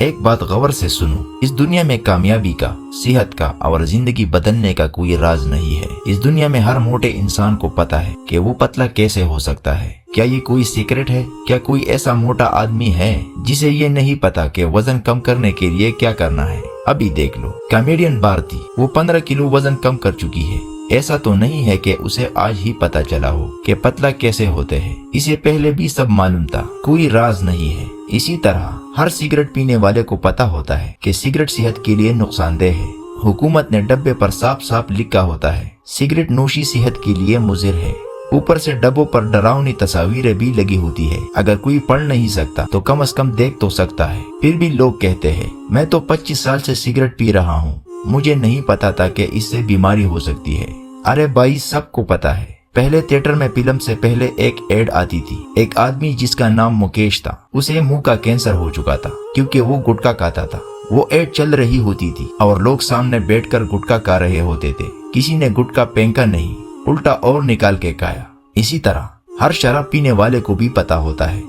ایک بات غور سے سنو، اس دنیا میں کامیابی کا، صحت کا اور زندگی بدلنے کا کوئی راز نہیں ہے۔ اس دنیا میں ہر موٹے انسان کو پتا ہے کہ وہ پتلا کیسے ہو سکتا ہے۔ کیا یہ کوئی سیکرٹ ہے؟ کیا کوئی ایسا موٹا آدمی ہے جسے یہ نہیں پتا کہ وزن کم کرنے کے لیے کیا کرنا ہے؟ ابھی دیکھ لو، کامیڈین بھارتی، وہ 15 کلو وزن کم کر چکی ہے۔ ایسا تو نہیں ہے کہ اسے آج ہی پتا چلا ہو کہ پتلا کیسے ہوتے ہیں، اسے پہلے بھی سب معلوم تھا، کوئی راز نہیں ہے۔ اسی طرح ہر سگریٹ پینے والے کو پتا ہوتا ہے کہ سگریٹ صحت کے لیے نقصان دہ ہے۔ حکومت نے ڈبے پر صاف صاف لکھا ہوتا ہے سگریٹ نوشی صحت کے لیے مضر ہے۔ اوپر سے ڈبوں پر ڈراؤنی تصاویریں بھی لگی ہوتی ہے۔ اگر کوئی پڑھ نہیں سکتا تو کم از کم دیکھ تو سکتا ہے۔ پھر بھی لوگ کہتے ہیں میں تو 25 سال سے سگریٹ پی رہا ہوں، مجھے نہیں پتا تھا کہ اس سے بیماری ہو سکتی ہے۔ ارے بھائی، سب کو پتا ہے۔ پہلے تھیٹر میں فلم سے پہلے ایک ایڈ آتی تھی، ایک آدمی جس کا نام مکیش تھا، اسے منہ کا کینسر ہو چکا تھا کیونکہ وہ گٹکا کھاتا تھا۔ وہ ایڈ چل رہی ہوتی تھی اور لوگ سامنے بیٹھ کر گٹکا کھا رہے ہوتے تھے، کسی نے گٹکا پھینکا نہیں، الٹا اور نکال کے کھایا۔ اسی طرح ہر شراب پینے والے کو بھی پتا ہوتا ہے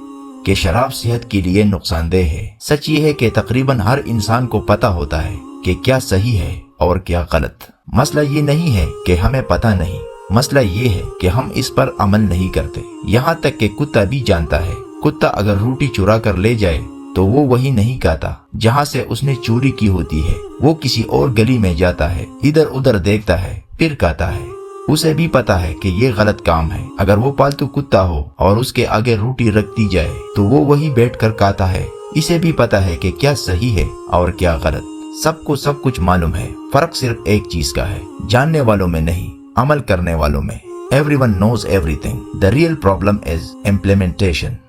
کہ شراب صحت کے لیے نقصان دہ ہے۔ سچ یہ ہے کہ تقریباً ہر انسان کو پتا ہوتا ہے کہ کیا صحیح ہے اور کیا غلط۔ مسئلہ یہ نہیں ہے کہ ہمیں پتا نہیں، مسئلہ یہ ہے کہ ہم اس پر عمل نہیں کرتے۔ یہاں تک کہ کتا بھی جانتا ہے، کتا اگر روٹی چرا کر لے جائے تو وہ وہی نہیں کھاتا جہاں سے اس نے چوری کی ہوتی ہے، وہ کسی اور گلی میں جاتا ہے، ادھر ادھر دیکھتا ہے، پھر کھاتا ہے۔ اسے بھی پتا ہے کہ یہ غلط کام ہے۔ اگر وہ پالتو کتا ہو اور اس کے آگے روٹی رکھ دی جائے تو وہ وہی بیٹھ کر کھاتا ہے۔ اسے بھی پتا ہے کہ کیا صحیح ہے اور کیا غلط۔ سب کو سب کچھ معلوم ہے، فرق صرف ایک چیز کا ہے، جاننے والوں میں نہیں، عمل کرنے والوں میں۔ Everyone knows everything. The real problem is implementation.